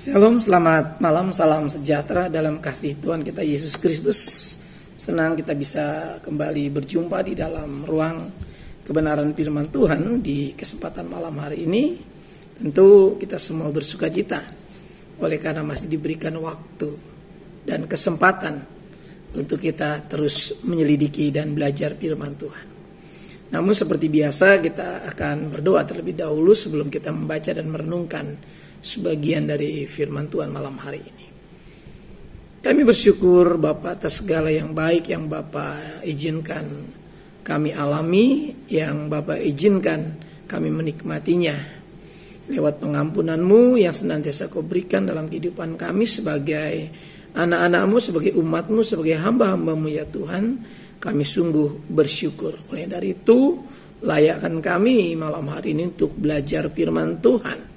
Shalom, selamat malam, salam sejahtera dalam kasih Tuhan kita Yesus Kristus. Senang kita bisa kembali berjumpa di dalam ruang kebenaran firman Tuhan di kesempatan malam hari ini. Tentu kita semua bersukacita oleh karena masih diberikan waktu dan kesempatan untuk kita terus menyelidiki dan belajar firman Tuhan. Namun seperti biasa kita akan berdoa terlebih dahulu sebelum kita membaca dan merenungkan sebagian dari firman Tuhan malam hari ini. Kami bersyukur Bapa atas segala yang baik yang Bapa izinkan kami alami, yang Bapa izinkan kami menikmatinya lewat pengampunan-Mu yang senantiasa Kau berikan dalam kehidupan kami sebagai anak-anak-Mu, sebagai umat-Mu, sebagai hamba-hamba-Mu ya Tuhan. Kami sungguh bersyukur. Oleh dari itu layakkan kami malam hari ini untuk belajar firman Tuhan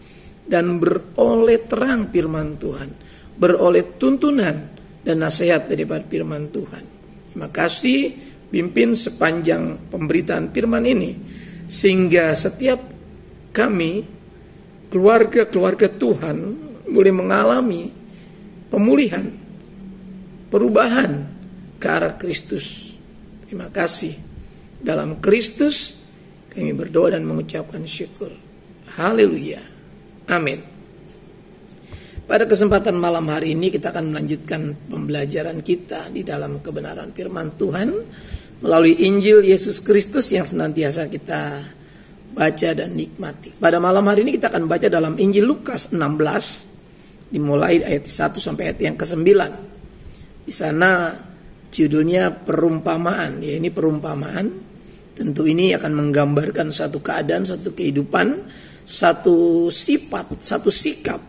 dan beroleh terang firman Tuhan, beroleh tuntunan dan nasihat daripada firman Tuhan. Terima kasih pimpin sepanjang pemberitaan firman ini, sehingga setiap kami keluarga-keluarga Tuhan boleh mengalami pemulihan, perubahan ke arah Kristus. Terima kasih. Dalam Kristus kami berdoa dan mengucapkan syukur. Haleluya. Amin. Pada kesempatan malam hari ini kita akan melanjutkan pembelajaran kita di dalam kebenaran firman Tuhan melalui Injil Yesus Kristus yang senantiasa kita baca dan nikmati. Pada malam hari ini kita akan baca dalam Injil Lukas 16 dimulai ayat 1 sampai ayat yang ke-9. Di sana judulnya perumpamaan. Ya, ini perumpamaan. Tentu ini akan menggambarkan satu keadaan, satu kehidupan, satu sifat, satu sikap,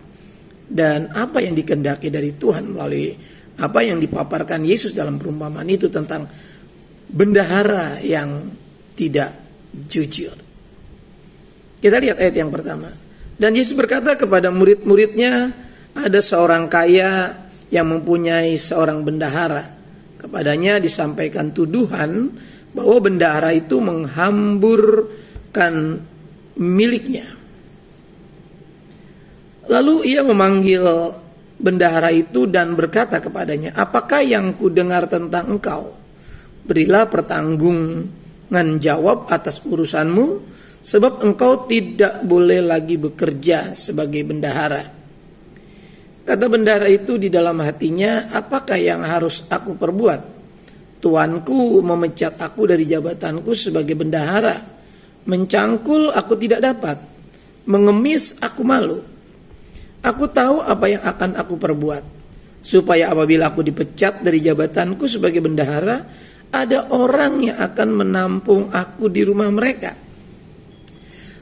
dan apa yang dikehendaki dari Tuhan melalui apa yang dipaparkan Yesus dalam perumpamaan itu tentang bendahara yang tidak jujur. Kita lihat ayat yang pertama. Dan Yesus berkata kepada murid-muridnya, ada seorang kaya yang mempunyai seorang bendahara. Kepadanya disampaikan tuduhan bahwa bendahara itu menghamburkan miliknya. Lalu ia memanggil bendahara itu dan berkata kepadanya, apakah yang kudengar tentang engkau? Berilah pertanggungan jawab atas urusanmu, sebab engkau tidak boleh lagi bekerja sebagai bendahara. Kata bendahara itu di dalam hatinya, apakah yang harus aku perbuat? Tuanku memecat aku dari jabatanku sebagai bendahara. Mencangkul aku tidak dapat, mengemis aku malu. Aku tahu apa yang akan aku perbuat, supaya apabila aku dipecat dari jabatanku sebagai bendahara, ada orang yang akan menampung aku di rumah mereka.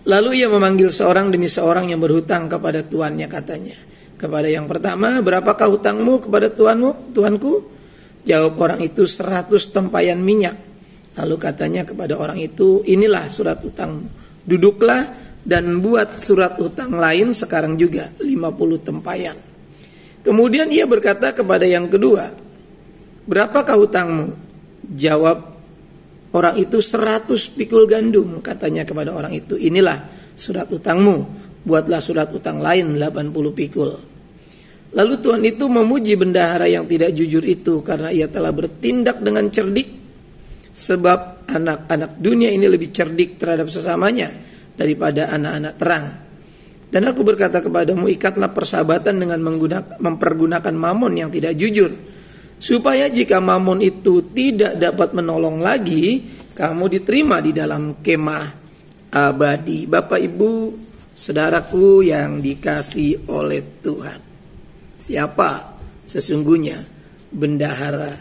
Lalu ia memanggil seorang demi seorang yang berhutang kepada tuannya, katanya. Kepada yang pertama, berapakah hutangmu kepada tuanku? Jawab orang itu 100 tempayan minyak. Lalu katanya kepada orang itu, inilah surat hutangmu. Duduklah dan buat surat hutang lain sekarang juga 50 tempayan. Kemudian ia berkata kepada yang kedua, berapakah hutangmu? Jawab orang itu 100 pikul gandum. Katanya kepada orang itu, inilah surat hutangmu, buatlah surat hutang lain 80 pikul. Lalu Tuhan itu memuji bendahara yang tidak jujur itu karena ia telah bertindak dengan cerdik. Sebab anak-anak dunia ini lebih cerdik terhadap sesamanya daripada anak-anak terang. Dan aku berkata kepadamu, ikatlah persahabatan dengan mempergunakan mamon yang tidak jujur, supaya jika mamon itu tidak dapat menolong lagi, kamu diterima di dalam kemah abadi. Bapak Ibu saudaraku yang dikasihi oleh Tuhan, siapa sesungguhnya bendahara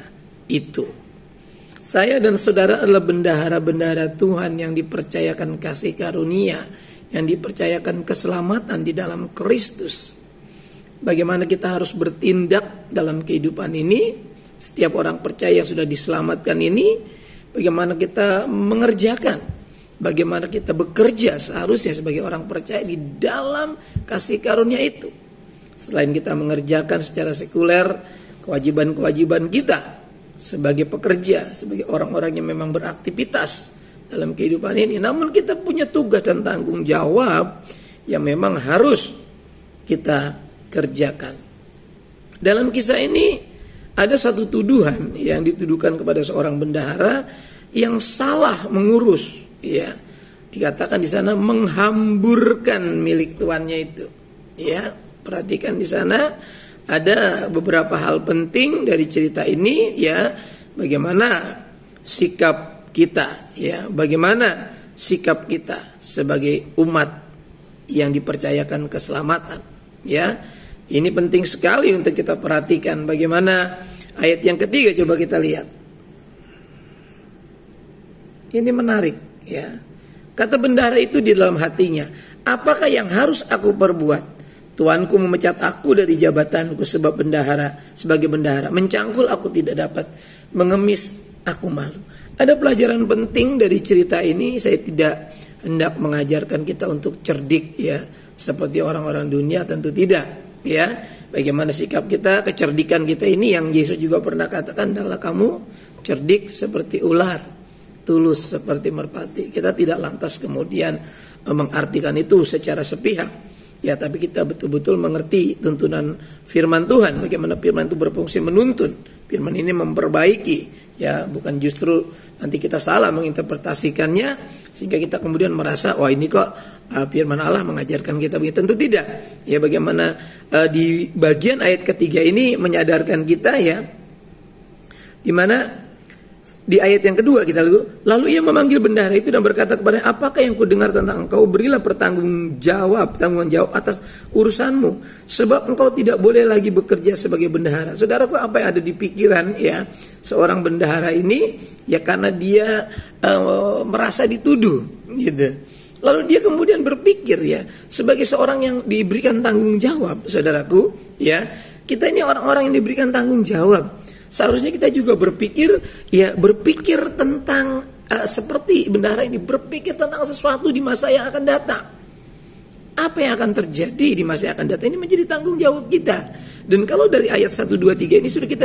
itu? Saya dan saudara adalah bendahara-bendahara Tuhan yang dipercayakan kasih karunia, yang dipercayakan keselamatan di dalam Kristus. Bagaimana kita harus bertindak dalam kehidupan ini? Setiap orang percaya yang sudah diselamatkan ini, bagaimana kita mengerjakan, bagaimana kita bekerja seharusnya sebagai orang percaya di dalam kasih karunia itu. Selain kita mengerjakan secara sekuler kewajiban-kewajiban kita sebagai pekerja, sebagai orang-orang yang memang beraktivitas dalam kehidupan ini, namun kita punya tugas dan tanggung jawab yang memang harus kita dikerjakan. Dalam kisah ini ada satu tuduhan yang dituduhkan kepada seorang bendahara yang salah mengurus, ya. Dikatakan di sana menghamburkan milik tuannya itu. Ya, perhatikan di sana ada beberapa hal penting dari cerita ini, ya. Bagaimana sikap kita, ya. Bagaimana sikap kita sebagai umat yang dipercayakan keselamatan, ya. Ini penting sekali untuk kita perhatikan. Bagaimana ayat yang ketiga, coba kita lihat. Ini menarik, ya. Kata bendahara itu di dalam hatinya, apakah yang harus aku perbuat? Tuanku memecat aku dari jabatanku sebagai bendahara. Mencangkul aku tidak dapat, mengemis aku malu. Ada pelajaran penting dari cerita ini. Saya tidak hendak mengajarkan kita untuk cerdik, ya, seperti orang-orang dunia, tentu tidak, ya. Bagaimana sikap kita, kecerdikan kita ini yang Yesus juga pernah katakan adalah kamu cerdik seperti ular, tulus seperti merpati. Kita tidak lantas kemudian mengartikan itu secara sepihak, ya, tapi kita betul-betul mengerti tuntunan firman Tuhan. Bagaimana firman itu berfungsi menuntun. Firman ini memperbaiki, ya, bukan justru nanti kita salah menginterpretasikannya sehingga kita kemudian merasa wah ini kok firman Allah mengajarkan kita begitu. Tentu tidak. Ya, bagaimana di bagian ayat ketiga ini menyadarkan kita, ya, di mana di ayat yang kedua kita lalu ia memanggil bendahara itu dan berkata kepadanya, apakah yang kudengar tentang engkau? Berilah tanggung jawab atas urusanmu, sebab engkau tidak boleh lagi bekerja sebagai bendahara. Saudaraku, apa yang ada di pikiran, ya, seorang bendahara ini, ya, karena dia merasa dituduh, gitu. Lalu dia kemudian berpikir, ya, sebagai seorang yang diberikan tanggung jawab, saudaraku, ya, kita ini orang-orang yang diberikan tanggung jawab. Seharusnya kita juga berpikir tentang seperti bendahara ini, berpikir tentang sesuatu di masa yang akan datang. Apa yang akan terjadi di masa yang akan datang ini menjadi tanggung jawab kita. Dan kalau dari ayat 1, 2, 3 ini sudah kita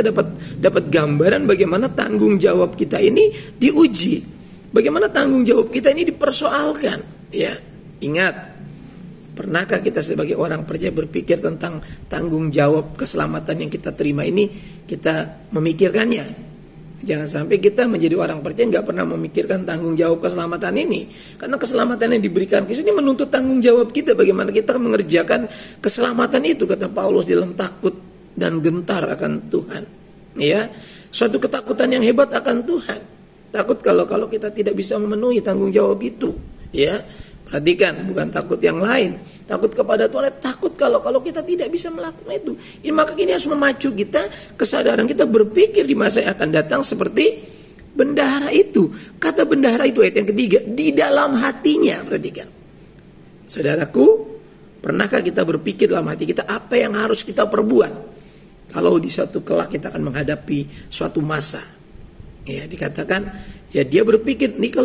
dapat gambaran bagaimana tanggung jawab kita ini diuji. Bagaimana tanggung jawab kita ini dipersoalkan. Ya, ingat. Pernahkah kita sebagai orang percaya berpikir tentang tanggung jawab keselamatan yang kita terima ini, kita memikirkannya? Jangan sampai kita menjadi orang percaya nggak pernah memikirkan tanggung jawab keselamatan ini. Karena keselamatan yang diberikan Kristus ini menuntut tanggung jawab kita. Bagaimana kita mengerjakan keselamatan itu, kata Paulus, dalam takut dan gentar akan Tuhan. Ya, suatu ketakutan yang hebat akan Tuhan. Takut kalau kita tidak bisa memenuhi tanggung jawab itu. Ya. Perhatikan, bukan takut yang lain, takut kepada Tuhan, takut kalau kita tidak bisa melakukan itu. Ini maka ini harus memacu kita, kesadaran kita berpikir di masa yang akan datang seperti bendahara itu. Kata bendahara itu ayat yang ketiga, di dalam hatinya. Perhatikan, saudaraku, pernahkah kita berpikir dalam hati kita apa yang harus kita perbuat kalau di suatu kelak kita akan menghadapi suatu masa? Ya, dikatakan, ya, dia berpikir nih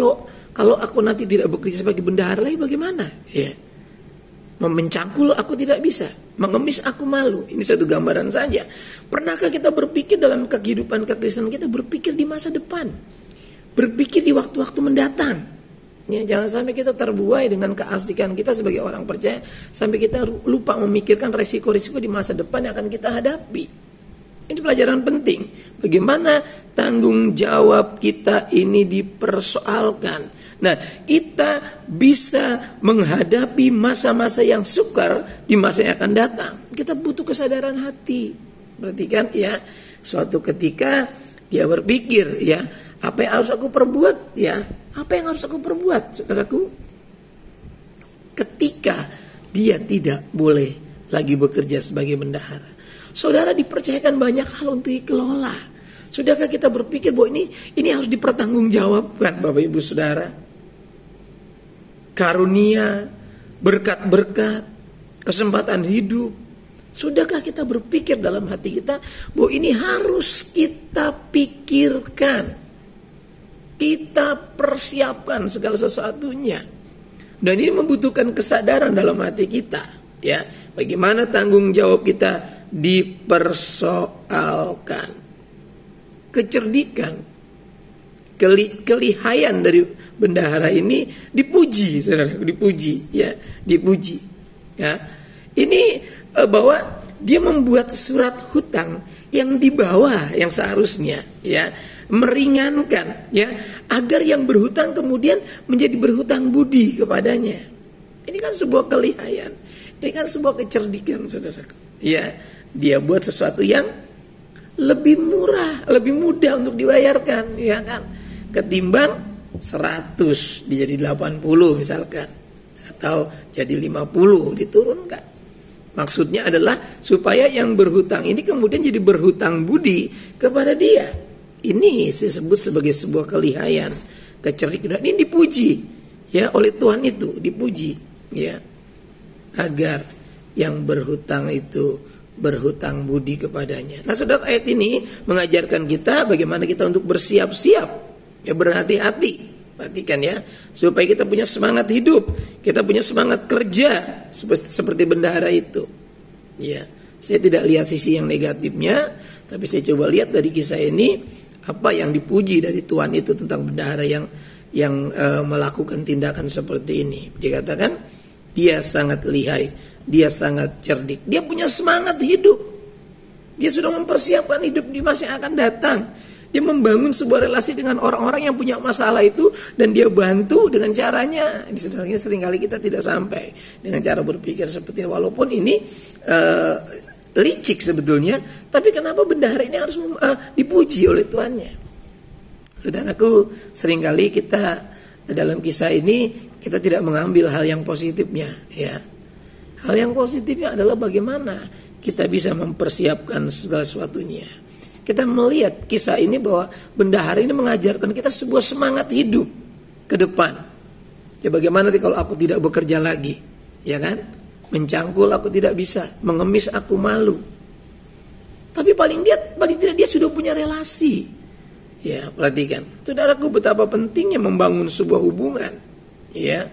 kalau aku nanti tidak bekerja sebagai bendahara lagi bagaimana? Ya. Mencangkul aku tidak bisa, mengemis aku malu. Ini satu gambaran saja. Pernahkah kita berpikir dalam kehidupan kekristenan kita, berpikir di masa depan, berpikir di waktu-waktu mendatang? Ya, jangan sampai kita terbuai dengan keaslikan kita sebagai orang percaya sampai kita lupa memikirkan resiko-resiko di masa depan yang akan kita hadapi. Ini pelajaran penting. Bagaimana tanggung jawab kita ini dipersoalkan. Nah, kita bisa menghadapi masa-masa yang sukar di masa yang akan datang. Kita butuh kesadaran hati. Perhatikan, ya, suatu ketika dia berpikir, ya, apa yang harus aku perbuat, ya, apa yang harus aku perbuat, saudaraku? Ketika dia tidak boleh lagi bekerja sebagai bendahara. Saudara dipercayakan banyak hal untuk dikelola. Sudahkah kita berpikir bahwa ini harus dipertanggungjawabkan, Bapak Ibu Saudara? Karunia, berkat-berkat, kesempatan hidup. Sudahkah kita berpikir dalam hati kita bahwa ini harus kita pikirkan, kita persiapkan segala sesuatunya. Dan ini membutuhkan kesadaran dalam hati kita, ya. Bagaimana tanggung jawab kita dipersoalkan. Kecerdikan, kelihayan dari bendahara ini dipuji, saudara, dipuji, ya, dipuji. Ya. Ini bahwa dia membuat surat hutang yang di bawah yang seharusnya, ya, meringankan, ya, agar yang berhutang kemudian menjadi berhutang budi kepadanya. Ini kan sebuah kelihayan, ini kan sebuah kecerdikan, saudaraku. Ya, dia buat sesuatu yang lebih murah, lebih mudah untuk dibayarkan, ya kan, ketimbang 100 jadi 80 misalkan, atau jadi 50 diturunkan. Maksudnya adalah supaya yang berhutang ini kemudian jadi berhutang budi kepada dia. Ini disebut sebagai sebuah kelihayan, kecerdikan. Ini dipuji, ya, oleh Tuhan, itu dipuji, ya, agar yang berhutang itu berhutang budi kepadanya. Nah, saudara, ayat ini mengajarkan kita bagaimana kita untuk bersiap-siap, ya, berhati-hati. Perhatikan, ya, supaya kita punya semangat hidup, kita punya semangat kerja seperti bendahara itu. Ya, saya tidak lihat sisi yang negatifnya, tapi saya coba lihat dari kisah ini apa yang dipuji dari Tuhan itu tentang bendahara yang melakukan tindakan seperti ini. Dia katakan dia sangat lihai, dia sangat cerdik, dia punya semangat hidup, dia sudah mempersiapkan hidup di masa yang akan datang. Dia membangun sebuah relasi dengan orang-orang yang punya masalah itu, dan dia bantu dengan caranya. Di sebenarnya seringkali kita tidak sampai dengan cara berpikir seperti ini. Walaupun ini licik sebetulnya, tapi kenapa bendahara ini harus dipuji oleh tuannya? Saudaraku, seringkali kita dalam kisah ini kita tidak mengambil hal yang positifnya, ya. Hal yang positifnya adalah bagaimana kita bisa mempersiapkan segala sesuatunya. Kita melihat kisah ini bahwa bendahara ini mengajarkan kita sebuah semangat hidup ke depan. Ya, bagaimana kalau aku tidak bekerja lagi, ya kan? Mencangkul aku tidak bisa, mengemis aku malu. Tapi paling tidak dia sudah punya relasi. Ya, perhatikan, saudaraku, betapa pentingnya membangun sebuah hubungan. Ya,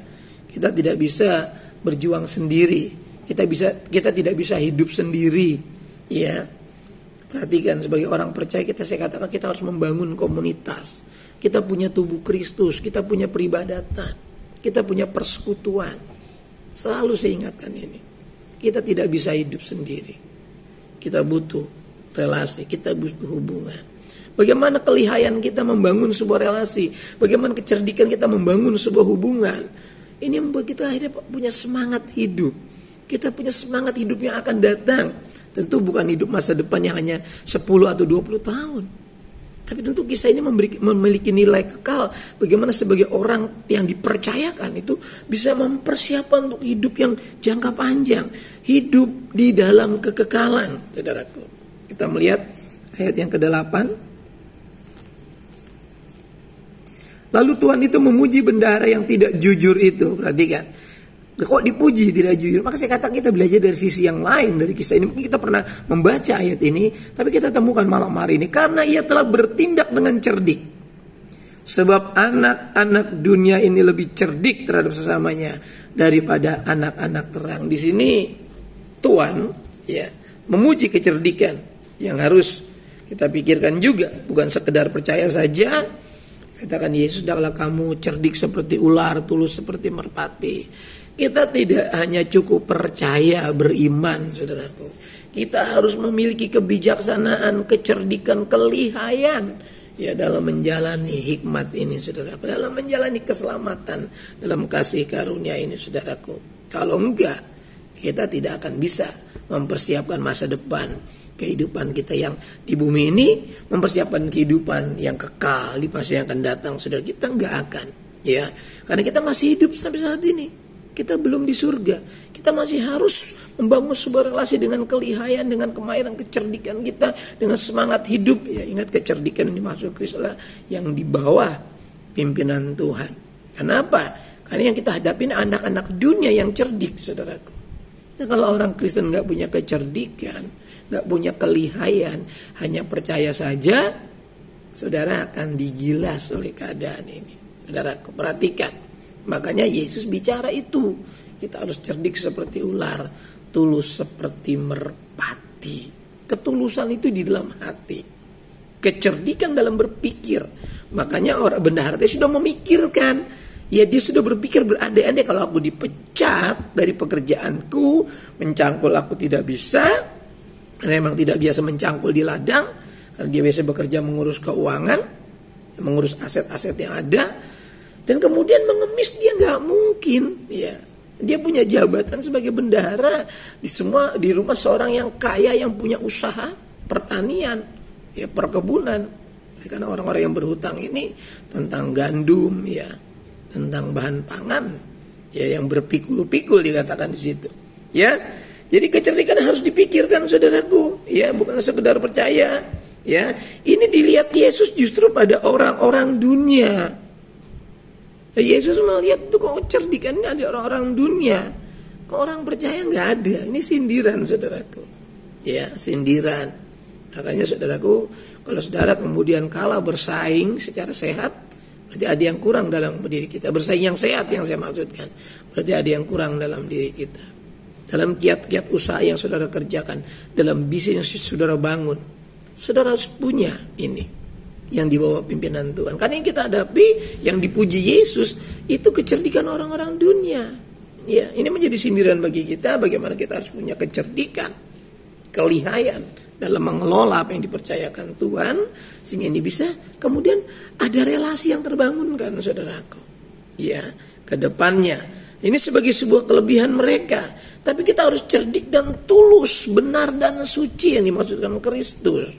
kita tidak bisa berjuang sendiri. Kita tidak bisa hidup sendiri. Ya. Perhatikan, sebagai orang percaya saya katakan kita harus membangun komunitas. Kita punya tubuh Kristus, kita punya peribadatan, kita punya persekutuan. Selalu saya ingatkan ini. Kita tidak bisa hidup sendiri. Kita butuh relasi, kita butuh hubungan. Bagaimana kelihayan kita membangun sebuah relasi, bagaimana kecerdikan kita membangun sebuah hubungan. Ini membuat kita akhirnya punya semangat hidup. Kita punya semangat hidup yang akan datang. Tentu bukan hidup masa depan yang hanya 10 atau 20 tahun. Tapi tentu kisah ini memiliki nilai kekal. Bagaimana sebagai orang yang dipercayakan itu bisa mempersiapkan untuk hidup yang jangka panjang. Hidup di dalam kekekalan, saudaraku. Kita melihat ayat yang ke-8. Lalu Tuhan itu memuji bendahara yang tidak jujur itu. Perhatikan. Kok dipuji tidak jujur? Maka saya katakan kita belajar dari sisi yang lain dari kisah ini. Mungkin kita pernah membaca ayat ini, tapi kita temukan malam hari ini. Karena ia telah bertindak dengan cerdik. Sebab anak-anak dunia ini lebih cerdik terhadap sesamanya daripada anak-anak terang. Di sini Tuhan, ya, memuji kecerdikan yang harus kita pikirkan juga. Bukan sekedar percaya saja. Katakan, Yesus, hendaklah kamu cerdik seperti ular, tulus seperti merpati. Kita tidak hanya cukup percaya, beriman, saudaraku. Kita harus memiliki kebijaksanaan, kecerdikan, kelihayan, ya, dalam menjalani hikmat ini, saudaraku. Dalam menjalani keselamatan, dalam kasih karunia ini, saudaraku. Kalau enggak, kita tidak akan bisa mempersiapkan masa depan, kehidupan kita yang di bumi ini, mempersiapkan kehidupan yang kekal di masa yang akan datang, saudara. Kita enggak akan, ya, karena kita masih hidup sampai saat ini. Kita belum di surga. Kita masih harus membangun sebuah relasi dengan kelihayan, dengan kemahiran, kecerdikan kita, dengan semangat hidup. Ya, ingat, kecerdikan ini masuk Kristus yang di bawah pimpinan Tuhan. Kenapa? Karena yang kita hadapi anak-anak dunia yang cerdik, saudaraku. Nah, kalau orang Kristen nggak punya kecerdikan, nggak punya kelihayan, hanya percaya saja, saudara akan digilas oleh keadaan ini. Saudaraku, perhatikan. Makanya Yesus bicara itu. Kita harus cerdik seperti ular, tulus seperti merpati. Ketulusan itu di dalam hati. Kecerdikan dalam berpikir. Makanya orang bendahara sudah memikirkan. Ya, dia sudah berpikir berandai-andai kalau aku dipecat dari pekerjaanku, mencangkul aku tidak bisa, Karena memang tidak biasa mencangkul di ladang, karena dia biasa bekerja mengurus keuangan, mengurus aset-aset yang ada, dan kemudian mengemis dia nggak mungkin, ya. Dia punya jabatan sebagai bendahara di rumah seorang yang kaya yang punya usaha pertanian, ya, perkebunan. Karena orang-orang yang berhutang ini tentang gandum, ya, tentang bahan pangan, ya, yang berpikul-pikul dikatakan di situ, ya. Jadi kecerdikan harus dipikirkan, saudaraku, ya, bukan sekedar percaya, ya. Ini dilihat Yesus justru pada orang-orang dunia. Yesus melihat itu kok kecerdikan ini ada orang-orang dunia, kok orang percaya nggak ada. Ini sindiran, saudaraku, ya, sindiran. Makanya saudaraku, kalau saudara kemudian kalah bersaing secara sehat, berarti ada yang kurang dalam diri kita. Bersaing yang sehat yang saya maksudkan, berarti ada yang kurang dalam diri kita. Dalam kiat-kiat usaha yang saudara kerjakan, dalam bisnis yang saudara bangun, saudara harus punya ini yang dibawa pimpinan Tuhan. Karena yang kita hadapi, yang dipuji Yesus, itu kecerdikan orang-orang dunia. Ya, ini menjadi sindiran bagi kita, bagaimana kita harus punya kecerdikan, kelihayan dalam mengelola apa yang dipercayakan Tuhan, sehingga ini bisa kemudian ada relasi yang terbangunkan, saudaraku, ya, ke depannya. Ini sebagai sebuah kelebihan mereka. Tapi kita harus cerdik dan tulus, benar dan suci yang dimaksudkan Kristus,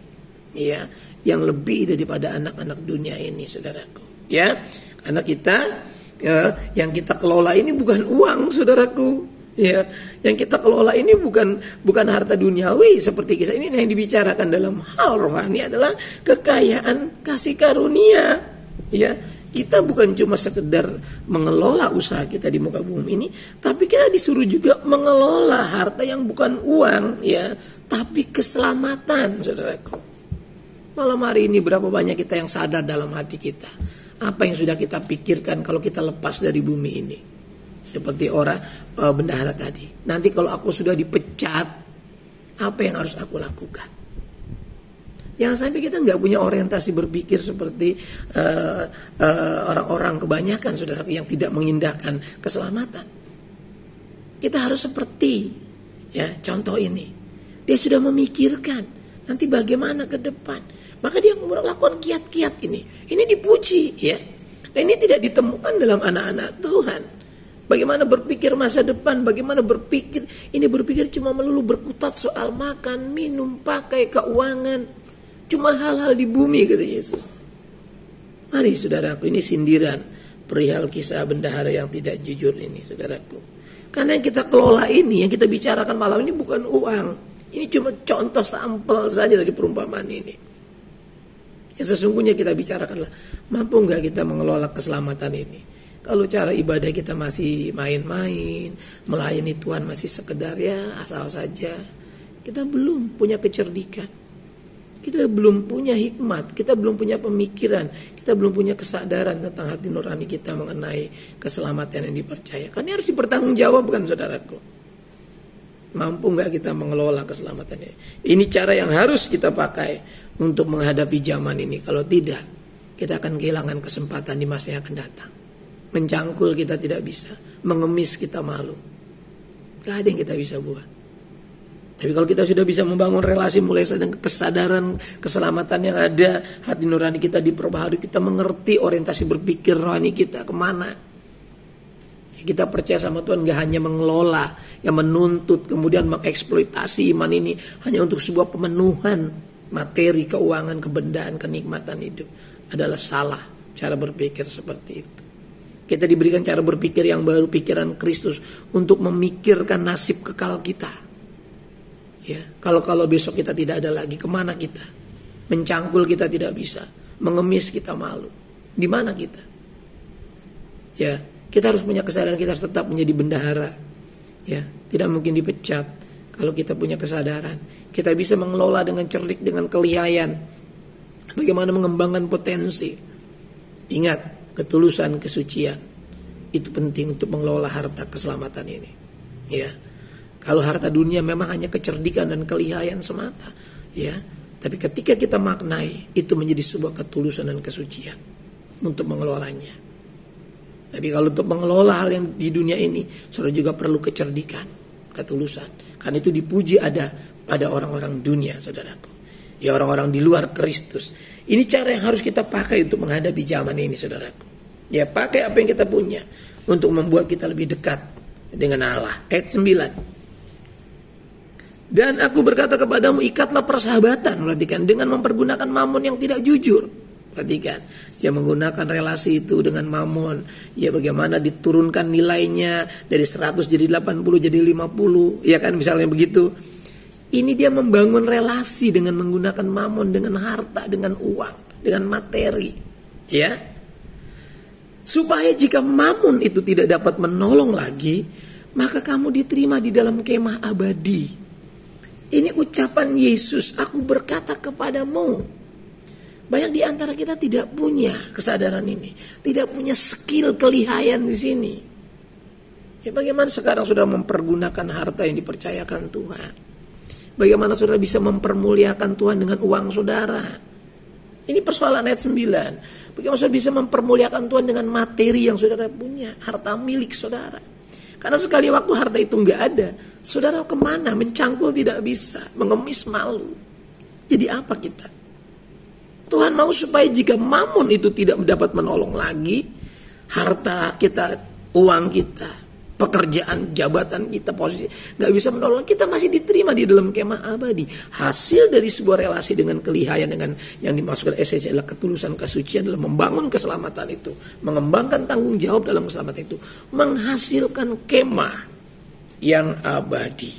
ya, yang lebih daripada anak-anak dunia ini, saudaraku, ya. Karena kita, ya, yang kita kelola ini bukan uang, saudaraku, ya. Yang kita kelola ini bukan harta duniawi seperti kisah ini. Yang dibicarakan dalam hal rohani adalah kekayaan kasih karunia, ya. Kita bukan cuma sekedar mengelola usaha kita di muka bumi ini, tapi kita disuruh juga mengelola harta yang bukan uang, ya, tapi keselamatan, saudaraku. Malam hari ini berapa banyak kita yang sadar dalam hati kita, apa yang sudah kita pikirkan kalau kita lepas dari bumi ini. Seperti orang bendahara tadi, nanti kalau aku sudah dipecat, apa yang harus aku lakukan? Jangan sampai kita nggak punya orientasi berpikir seperti orang-orang kebanyakan, saudara, yang tidak mengindahkan keselamatan. Kita harus seperti, ya, contoh ini. Dia sudah memikirkan nanti bagaimana ke depan, maka dia melakukan kiat-kiat ini. Ini dipuji, ya. Dan ini tidak ditemukan dalam anak-anak Tuhan. Bagaimana berpikir masa depan, bagaimana berpikir. Ini berpikir cuma melulu berkutat soal makan, minum, pakai, keuangan. Cuma hal-hal di bumi, kata Yesus. Mari saudaraku, ini sindiran perihal kisah bendahara yang tidak jujur ini, saudaraku. Karena yang kita kelola ini, yang kita bicarakan malam ini bukan uang. Ini cuma contoh sampel saja dari perumpamaan ini. Yang sesungguhnya kita bicarakanlah, mampu nggak kita mengelola keselamatan ini? Kalau cara ibadah kita masih main-main, melayani Tuhan masih sekedar, ya, asal saja, kita belum punya kecerdikan. Kita belum punya hikmat, kita belum punya pemikiran, kita belum punya kesadaran tentang hati nurani kita mengenai keselamatan yang dipercayakan. Ini harus dipertanggungjawabkan, saudaraku. Mampu nggak kita mengelola keselamatan ini? Ini cara yang harus kita pakai untuk menghadapi zaman ini. Kalau tidak, kita akan kehilangan kesempatan di masa yang akan datang. Mencangkul kita tidak bisa, mengemis kita malu. Gak ada yang kita bisa buat. Tapi kalau kita sudah bisa membangun relasi mulai dengan kesadaran keselamatan yang ada, hati nurani kita diperbaharui, kita mengerti orientasi berpikir rohani kita kemana. Ya, kita percaya sama Tuhan gak hanya mengelola, yang menuntut, kemudian mengeksploitasi iman ini hanya untuk sebuah pemenuhan materi, keuangan, kebendaan, kenikmatan hidup. Adalah salah cara berpikir seperti itu. Kita diberikan cara berpikir yang baru, pikiran Kristus, untuk memikirkan nasib kekal kita. Ya, kalau besok kita tidak ada lagi, kemana kita? Mencangkul kita tidak bisa, mengemis kita malu. Di mana kita? Ya, kita harus punya kesadaran, kita harus tetap menjadi bendahara. Ya, tidak mungkin dipecat kalau kita punya kesadaran. Kita bisa mengelola dengan cerdik, dengan kelihayan. Bagaimana mengembangkan potensi. Ingat, ketulusan, kesucian itu penting untuk mengelola harta keselamatan ini. Ya. Kalau harta dunia memang hanya kecerdikan dan kelihayan semata, ya. Tapi ketika kita maknai, itu menjadi sebuah ketulusan dan kesucian untuk mengelolanya. Tapi kalau untuk mengelola hal yang di dunia ini, saudara juga perlu kecerdikan. ketulusan. Karena itu dipuji ada pada orang-orang dunia, saudaraku. Ya, orang-orang di luar Kristus. Ini cara yang harus kita pakai untuk menghadapi zaman ini, saudaraku. Ya, pakai apa yang kita punya untuk membuat kita lebih dekat dengan Allah. Ayat 9. Dan aku berkata kepadamu, ikatlah persahabatan, perhatikan, dengan mempergunakan mamon yang tidak jujur. Perhatikan, dia menggunakan relasi itu dengan mamon. Ya, bagaimana diturunkan nilainya dari 100 jadi 80 jadi 50. Ya kan, misalnya begitu. Ini dia membangun relasi dengan menggunakan mamon, dengan harta, dengan uang, dengan materi. Ya, supaya jika mamon itu tidak dapat menolong lagi, maka kamu diterima di dalam kemah abadi. Ini ucapan Yesus, aku berkata kepadamu. Banyak di antara kita tidak punya kesadaran ini, tidak punya skill kelihayan di sini. Ya, bagaimana sekarang sudah mempergunakan harta yang dipercayakan Tuhan? Bagaimana saudara bisa mempermuliakan Tuhan dengan uang saudara? Ini persoalan ayat 9. Bagaimana saudara bisa mempermuliakan Tuhan dengan materi yang saudara punya, harta milik saudara? Karena sekali waktu harta itu nggak ada, saudara kemana? Mencangkul tidak bisa, mengemis malu. Jadi apa kita? Tuhan mau supaya jika mamon itu tidak dapat menolong lagi, harta kita, uang kita, pekerjaan, jabatan kita, posisi nggak bisa menolong, kita masih diterima di dalam kemah abadi. Hasil dari sebuah relasi dengan kelihayan, dengan yang dimaksudkan esensi adalah ketulusan, kesucian, dalam membangun keselamatan itu, mengembangkan tanggung jawab dalam keselamatan itu, menghasilkan kemah yang abadi.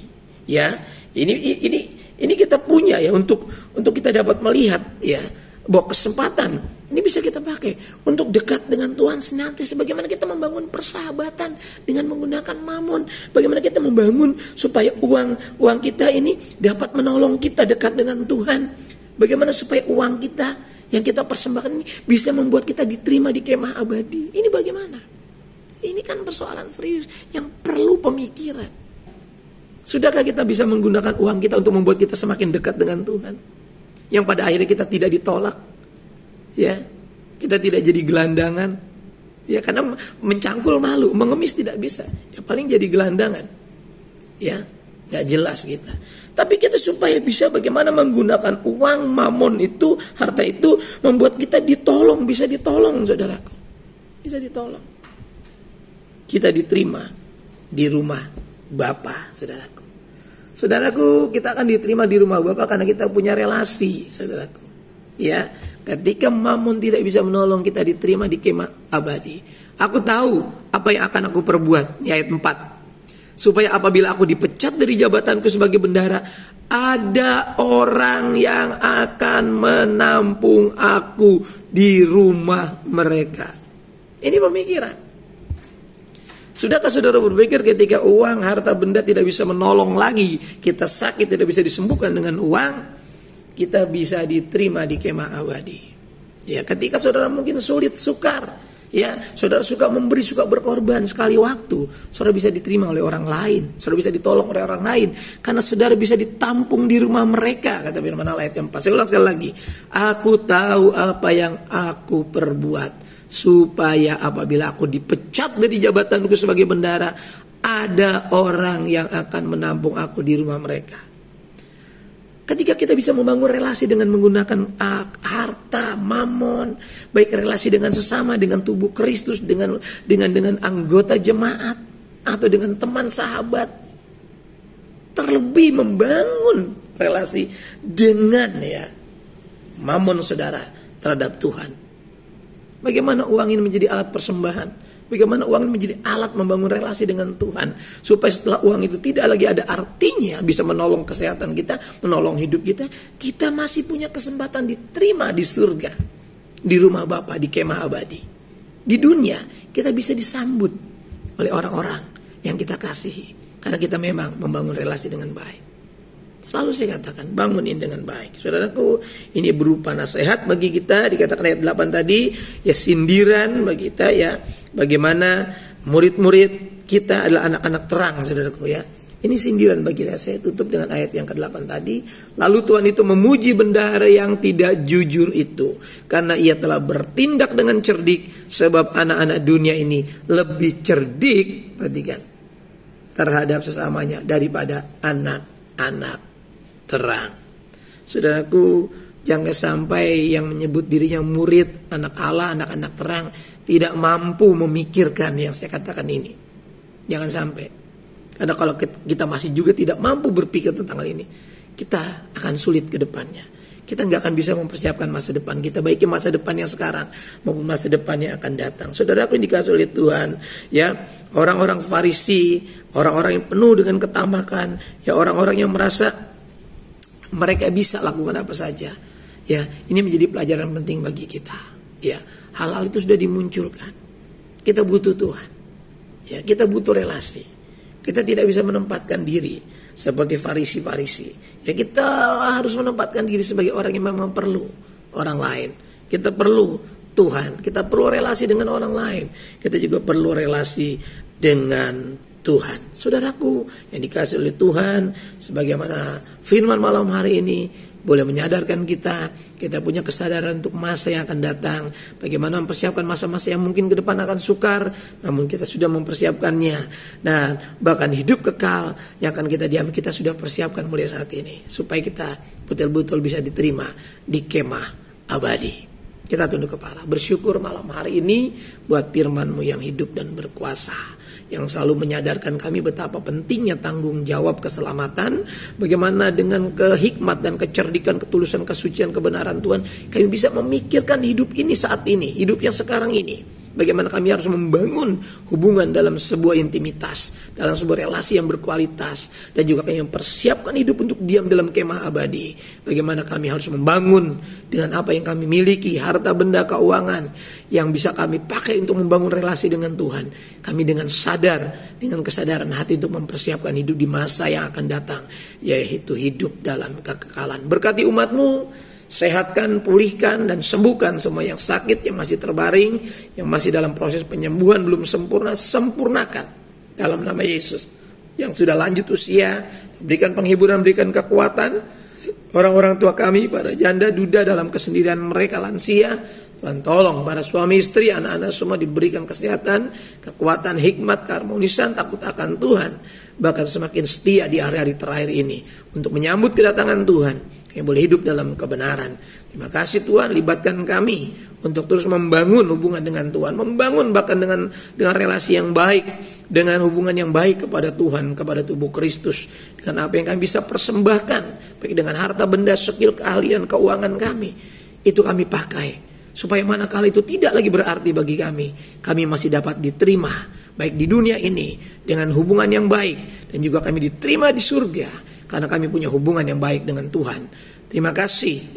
Ya, ini kita punya ya untuk kita dapat melihat ya bahwa kesempatan ini bisa kita pakai untuk dekat dengan Tuhan senantiasa. Bagaimana kita membangun persahabatan dengan menggunakan mamon. Bagaimana kita membangun supaya uang kita ini dapat menolong kita dekat dengan Tuhan. Bagaimana supaya uang kita yang kita persembahkan ini bisa membuat kita diterima di kemah abadi. Ini bagaimana? Ini kan persoalan serius yang perlu pemikiran. Sudahkah kita bisa menggunakan uang kita untuk membuat kita semakin dekat dengan Tuhan? Yang pada akhirnya kita tidak ditolak. Ya, kita tidak jadi gelandangan. Ya, karena mencangkul malu, mengemis tidak bisa. Ya paling jadi gelandangan. Ya, nggak jelas kita. Tapi kita supaya bisa bagaimana menggunakan uang mamon itu, harta itu, membuat kita ditolong, bisa ditolong, saudaraku. Bisa ditolong. Kita diterima di rumah Bapa, saudaraku. Saudaraku, kita akan diterima di rumah Bapa karena kita punya relasi, saudaraku. Ya, ketika mamon tidak bisa menolong, kita diterima di kemah abadi. Aku tahu apa yang akan aku perbuat, ayat 4. Supaya apabila aku dipecat dari jabatanku sebagai bendahara, ada orang yang akan menampung aku di rumah mereka. Ini pemikiran. Sudahkah saudara berpikir ketika uang, harta, benda tidak bisa menolong lagi, kita sakit tidak bisa disembuhkan dengan uang, kita bisa diterima di kemah abadi. Ya, ketika saudara mungkin sulit, sukar, ya, saudara suka memberi, suka berkorban sekali waktu, saudara bisa diterima oleh orang lain, saudara bisa ditolong oleh orang lain, karena saudara bisa ditampung di rumah mereka, kata firman Allah ayat 4. Saya ulang sekali lagi, aku tahu apa yang aku perbuat, supaya apabila aku dipecat dari jabatanku sebagai bendahara, ada orang yang akan menampung aku di rumah mereka. Ketika kita bisa membangun relasi dengan menggunakan harta, mamon, baik relasi dengan sesama, dengan tubuh Kristus, dengan anggota jemaat, atau dengan teman sahabat, terlebih membangun relasi dengan ya mamon saudara terhadap Tuhan. Bagaimana uang ini menjadi alat persembahan? Bagaimana uang ini menjadi alat membangun relasi dengan Tuhan? Supaya setelah uang itu tidak lagi ada artinya, bisa menolong kesehatan kita, menolong hidup kita, kita masih punya kesempatan diterima di surga, di rumah Bapa, di kemah abadi. Di dunia kita bisa disambut oleh orang-orang yang kita kasihi, karena kita memang membangun relasi dengan baik. Selalu saya katakan, bangunin dengan baik. Saudaraku, ini berupa nasihat bagi kita. Dikatakan ayat 8 tadi, ya sindiran bagi kita ya. Bagaimana murid-murid kita adalah anak-anak terang, saudaraku ya. Ini sindiran bagi kita. Saya tutup dengan ayat yang ke-8 tadi. Lalu Tuhan itu memuji bendahara yang tidak jujur itu, karena ia telah bertindak dengan cerdik, sebab anak-anak dunia ini lebih cerdik. Perhatikan, terhadap sesamanya daripada anak-anak terang. Saudaraku, jangan sampai yang menyebut dirinya murid, anak Allah, anak-anak terang tidak mampu memikirkan yang saya katakan ini. Jangan sampai. Karena kalau kita masih juga tidak mampu berpikir tentang hal ini, kita akan sulit ke depannya. Kita nggak akan bisa mempersiapkan masa depan kita, baik masa depan yang sekarang maupun masa depan yang akan datang. Saudaraku yang dikasihi oleh Tuhan, ya, orang-orang Farisi, orang-orang yang penuh dengan ketamakan, ya, orang-orang yang merasa mereka bisa lakukan apa saja. Ya, ini menjadi pelajaran penting bagi kita. Ya, hal-hal itu sudah dimunculkan. Kita butuh Tuhan. Ya, kita butuh relasi. Kita tidak bisa menempatkan diri seperti Farisi-Farisi. Ya, kita harus menempatkan diri sebagai orang yang memang perlu orang lain. Kita perlu Tuhan. Kita perlu relasi dengan orang lain. Kita juga perlu relasi dengan Tuhan. Saudaraku yang dikasihi oleh Tuhan, sebagaimana firman malam hari ini boleh menyadarkan kita punya kesadaran untuk masa yang akan datang, bagaimana mempersiapkan masa-masa yang mungkin ke depan akan sukar, namun kita sudah mempersiapkannya, dan bahkan hidup kekal yang akan kita diambil kita sudah persiapkan mulai saat ini, supaya kita betul-betul bisa diterima di kemah abadi. Kita tunduk kepala, bersyukur malam hari ini buat firman-Mu yang hidup dan berkuasa, yang selalu menyadarkan kami betapa pentingnya tanggung jawab keselamatan. Bagaimana dengan kehikmat dan kecerdikan, ketulusan, kesucian, kebenaran Tuhan, kami bisa memikirkan hidup ini saat ini, hidup yang sekarang ini. Bagaimana kami harus membangun hubungan dalam sebuah intimitas, dalam sebuah relasi yang berkualitas, dan juga kami mempersiapkan hidup untuk diam dalam kemah abadi. Bagaimana kami harus membangun dengan apa yang kami miliki, harta benda keuangan yang bisa kami pakai untuk membangun relasi dengan Tuhan. Kami dengan sadar, dengan kesadaran hati untuk mempersiapkan hidup di masa yang akan datang, yaitu hidup dalam kekekalan. Berkati umat-Mu, sehatkan, pulihkan, dan sembuhkan semua yang sakit, yang masih terbaring, yang masih dalam proses penyembuhan belum sempurna, sempurnakan dalam nama Yesus. Yang sudah lanjut usia, berikan penghiburan, berikan kekuatan. Orang-orang tua kami, para janda, duda dalam kesendirian mereka, lansia, Tuhan tolong para suami istri, anak-anak semua diberikan kesehatan, kekuatan, hikmat, keharmonisan, takut akan Tuhan, bahkan semakin setia di hari-hari terakhir ini untuk menyambut kedatangan Tuhan, yang boleh hidup dalam kebenaran. Terima kasih Tuhan, libatkan kami untuk terus membangun hubungan dengan Tuhan, membangun bahkan dengan relasi yang baik, dengan hubungan yang baik kepada Tuhan, kepada tubuh Kristus, dengan apa yang kami bisa persembahkan, baik dengan harta benda, skill, keahlian, keuangan kami, itu kami pakai, supaya manakala itu tidak lagi berarti bagi kami masih dapat diterima, baik di dunia ini dengan hubungan yang baik, dan juga kami diterima di surga, karena kami punya hubungan yang baik dengan Tuhan. Terima kasih.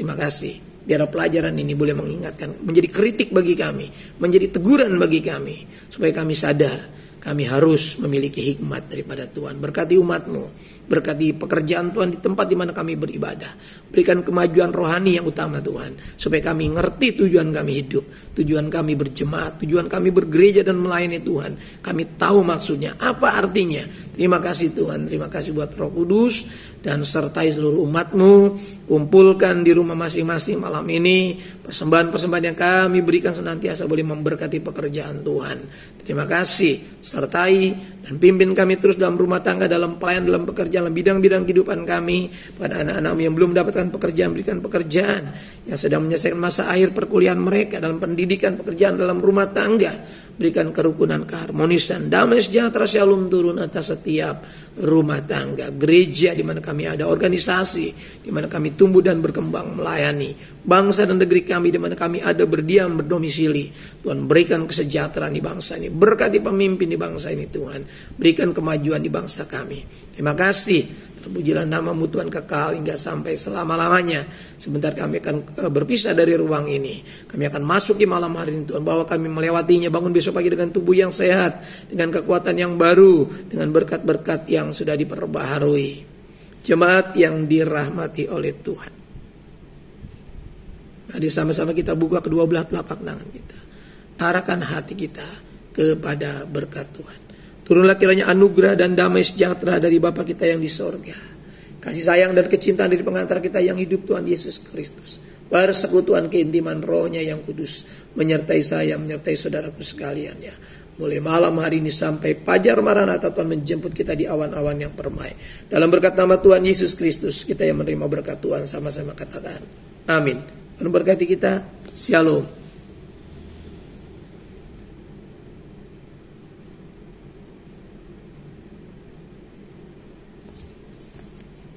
Biar pelajaran ini boleh mengingatkan, menjadi kritik bagi kami, menjadi teguran bagi kami, supaya kami sadar kami harus memiliki hikmat daripada Tuhan. Berkati umat-Mu, berkati pekerjaan Tuhan di tempat di mana kami beribadah. Berikan kemajuan rohani yang utama Tuhan, supaya kami ngerti tujuan kami hidup, tujuan kami berjemaat, tujuan kami bergereja dan melayani Tuhan. Kami tahu maksudnya, apa artinya. Terima kasih Tuhan, terima kasih buat Roh Kudus, dan sertai seluruh umat-Mu. Kumpulkan di rumah masing-masing malam ini persembahan-persembahan yang kami berikan senantiasa boleh memberkati pekerjaan Tuhan. Terima kasih, sertai dan pimpin kami terus dalam rumah tangga, dalam pelayan, dalam pekerjaan, dalam bidang-bidang kehidupan kami. Pada anak-anak yang belum mendapatkan pekerjaan, berikan pekerjaan. Yang sedang menyelesaikan masa akhir perkuliahan mereka, dalam pendidikan, pekerjaan, dalam rumah tangga, berikan kerukunan, keharmonisan, damai sejahtera shalom turun atas setiap rumah tangga, gereja di mana kami ada, organisasi di mana kami tumbuh dan berkembang melayani, bangsa dan negeri kami di mana kami ada berdiam berdomisili. Tuhan berikan kesejahteraan di bangsa ini, berkati pemimpin di bangsa ini Tuhan, berikan kemajuan di bangsa kami. Terima kasih. Terpujilah nama-Mu Tuhan kekal hingga sampai selama-lamanya. Sebentar kami akan berpisah dari ruang ini. Kami akan masuk di malam hari ini Tuhan, bahwa kami melewatinya, bangun besok pagi dengan tubuh yang sehat, dengan kekuatan yang baru, dengan berkat-berkat yang sudah diperbaharui. Jemaat yang dirahmati oleh Tuhan, mari sama-sama kita buka kedua belah telapak tangan kita, arahkan hati kita kepada berkat Tuhan. Turunlah kiranya anugerah dan damai sejahtera dari Bapa kita yang di sorga, kasih sayang dan kecintaan dari pengantar kita yang hidup Tuhan Yesus Kristus, persekutuan keintiman Roh-Nya yang kudus menyertai saya, menyertai saudaraku sekalian ya. mulai malam hari ini sampai fajar Maranatha, Tuhan menjemput kita di awan-awan yang permai. Dalam berkat nama Tuhan Yesus Kristus, kita yang menerima berkat Tuhan sama-sama katakan amin. Tuhan berkati kita. Shalom.